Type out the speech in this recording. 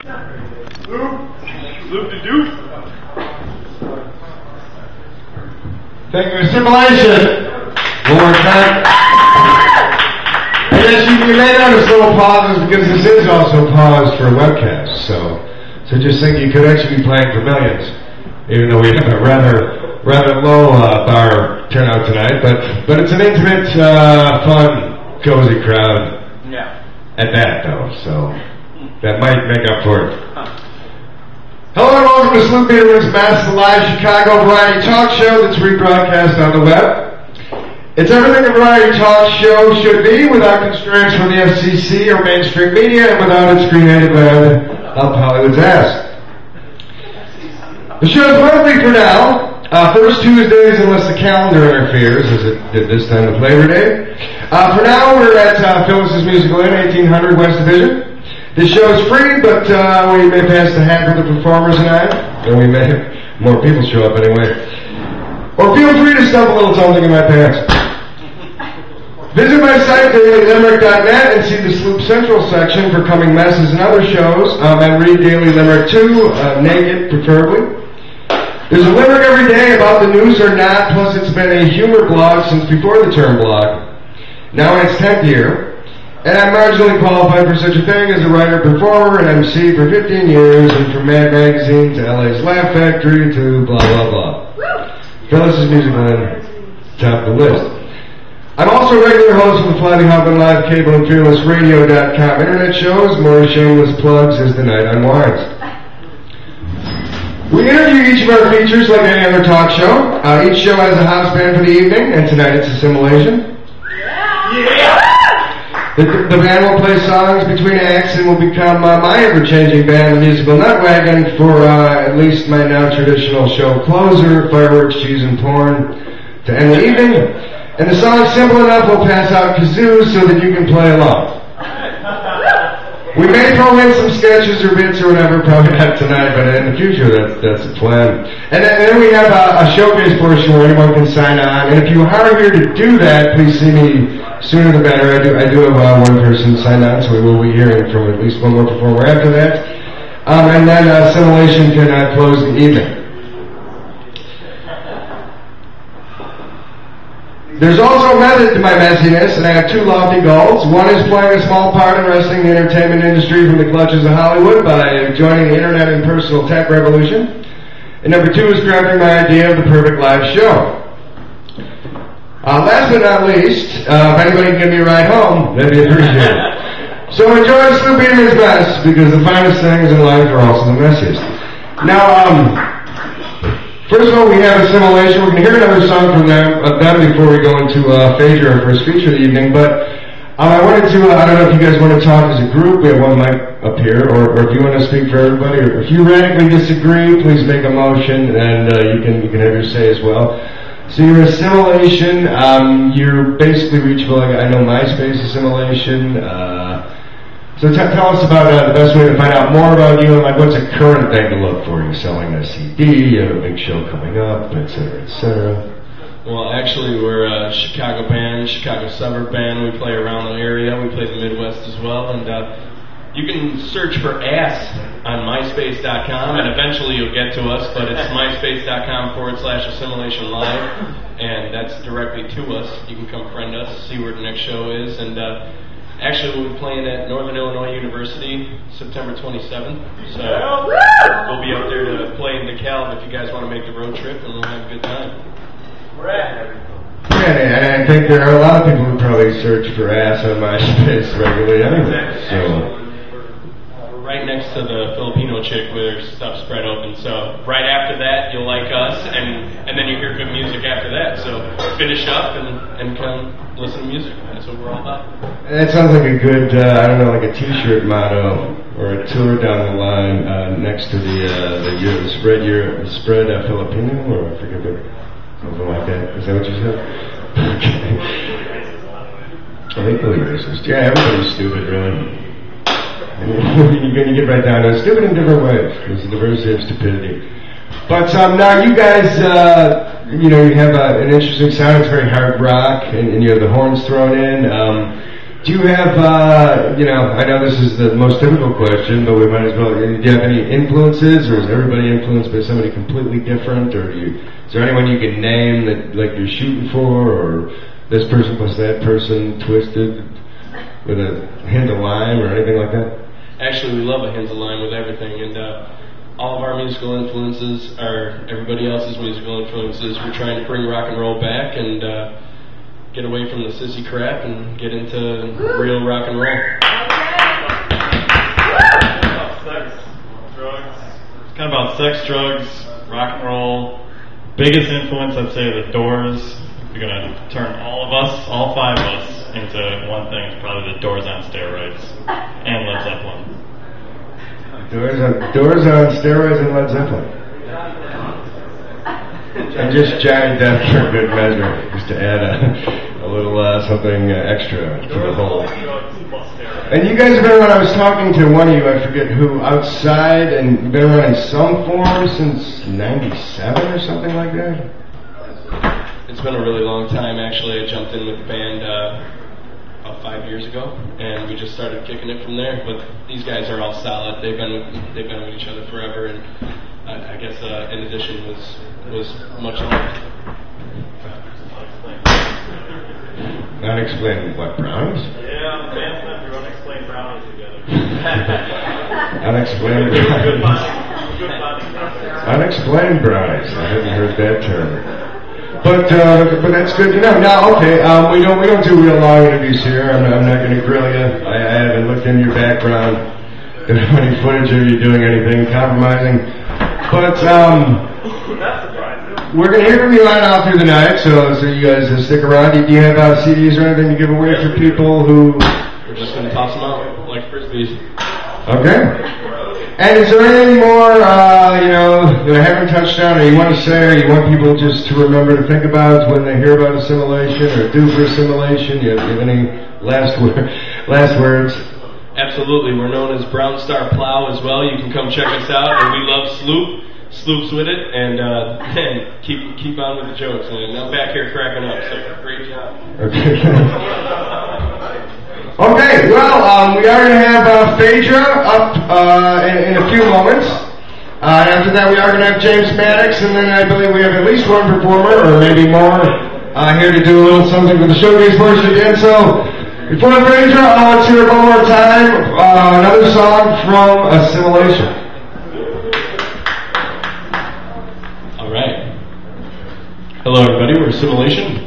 Sloop to do. Thank you, Assimilation. One more time. And as you may notice little pauses because this is also paused for a webcast. So just think you could actually be playing for millions, even though we have a rather low bar turnout tonight. But it's an intimate, fun, cozy crowd. Yeah. At that though, so that might make up for it. Hello and welcome to Sloop Biederman's Mass Live Chicago Variety Talk Show that's rebroadcast on the web. It's everything a variety talk show should be, without constraints from the FCC or mainstream media, and without its creative end up Hollywood's ass. The show is monthly for now, first Tuesdays unless the calendar interferes, as it did this time with Labor Day. For now, we're at Phyllis's Musical Inn, 1800 West Division. This show is free, but we may pass the hat for the performers tonight, and we may have more people show up anyway. Or feel free to stuff a little something in my pants. Visit my site, dailylimerick.net, and see the Sloop Central section for coming messes and other shows, and read Daily Limerick 2, naked, preferably. There's a limerick every day about the news or not, plus it's been a humor blog since before the term blog. Now in its 10th year. And I'm marginally qualified for such a thing as a writer, performer, and MC for 15 years, and from Mad Magazine to LA's Laugh Factory to blah, blah, blah. Phyllis's Musical Inn, top of the list. I'm also a regular host of the Flying Hoffman Live Cable and FearlessRadio.com internet shows, more shameless plugs as the night unwinds. We interview each of our features like any other talk show. Each show has a house band for the evening, and tonight it's Assimilation. Yeah! The band will play songs between acts and will become my ever-changing band, the Musical Nutwagon, for at least my now traditional show closer, Fireworks, Cheese, and Porn, to end the evening. And the song's simple enough, we'll pass out kazoos so that you can play along. We may throw in some sketches or bits or whatever, probably not tonight, but in the future, that's the plan. And then we have a showcase portion where anyone can sign on. And if you are here to do that, please see me sooner the better. I do have one person sign on, so we will be hearing from at least one more performer after that. And then Assimilation can close the evening. There's also a method to my messiness, and I have two lofty goals. One is playing a small part in wresting the entertainment industry from the clutches of Hollywood by joining the internet and personal tech revolution. And number two is crafting my idea of the perfect live show. Last but not least, if anybody can give me a ride home, that'd be appreciated. So enjoy Sloop Biederman's Mess, because the finest things in life are also the messiest. Now, first of all, we have Assimilation. We're going to hear another song from them before we go into Phaedra, our first feature of the evening. But I wanted to, I don't know if you guys want to talk as a group. We have one mic up here, or if you want to speak for everybody, or if you radically disagree, please make a motion, and you can have your say as well. So your Assimilation, you're basically reachable. Like, I know MySpace Assimilation. So tell us about the best way to find out more about you, and like what's a current thing to look for. You're selling a CD, you have a big show coming up, etc., etc. Well, actually, we're a Chicago band, Chicago suburb band. We play around the area. We play the Midwest as well, and you can search for ass on MySpace.com, and eventually you'll get to us, but it's MySpace.com/Assimilation Live, and that's directly to us. You can come friend us, see where the next show is, and actually we'll be playing at Northern Illinois University September 27th, so we'll be up there to play in DeKalb if you guys want to make the road trip, and we'll have a good time. We're at everything. Yeah, and I think there are a lot of people who probably search for ass on MySpace regularly anyway, so... right next to the Filipino chick with her stuff spread open. So right after that, you'll like us, and then you hear good music after that. So finish up and come listen to music. That's what we're all about. That sounds like a good, I don't know, like a T-shirt motto or a tour down the line next to the spread Filipino, or I forget something like that. Is that what you said? Okay. I think really racist. Yeah, everybody's stupid, really. You get right down to it. Stupid in different ways. There's a diversity of stupidity. But now you guys, you have an interesting sound. It's very hard rock, and you have the horns thrown in. Do you have, I know this is the most difficult question, but we might as well, do you have any influences, or is everybody influenced by somebody completely different, or is there anyone you can name that, like, you're shooting for, or this person plus that person twisted with a hint of lime, or anything like that? Actually, we love a hint of lime with everything, and all of our musical influences are everybody else's musical influences. We're trying to bring rock and roll back and get away from the sissy crap and get into real rock and roll. Sex, drugs. It's kind of about sex, drugs, rock and roll. Biggest influence, I'd say, the Doors. We're going to turn all of us, all five of us, into one thing. It's probably the Doors on steroids and Led Zeppelin. Doors on steroids and Led Zeppelin. And just Johnny Depp for good measure, just to add a little something extra to the whole. And you guys have been around, I was talking to one of you, I forget who, outside, and you've been around in some form since 97 or something like that? It's been a really long time, actually. I jumped in with the band about 5 years ago, and we just started kicking it from there. But these guys are all solid. They've been with each other forever, and I guess in addition was much longer. Unexplained what, brownies? Yeah, bands have their unexplained brownies together. Unexplained brownies. Unexplained brownies. I haven't heard that term. But that's good to know. Now, okay, we don't do real long interviews here. I'm not going to grill you. I haven't looked into your background. Don't have any footage of you doing anything compromising. But we're going to hear from you right out through the night. So you guys stick around. Do you have CDs or anything to give away for people who? We're just going to toss them out like frisbees. Okay. And is there anything more, that I haven't touched on, or you want to say, or you want people just to remember to think about when they hear about assimilation, or do for assimilation? You have any last words? Absolutely. We're known as Brown Star Plow as well. You can come check us out, and we love Sloop. Sloop's with it, and keep on with the jokes. And I'm back here cracking up, so great job. Okay. Okay, well, we are going to have Phaedra up in a few moments. After that, we are going to have James Maddox, and then I believe we have at least one performer, or maybe more, here to do a little something for the showcase portion again. So, before Phaedra, let's hear it one more time, another song from Assimilation. All right. Hello, everybody. We're Assimilation.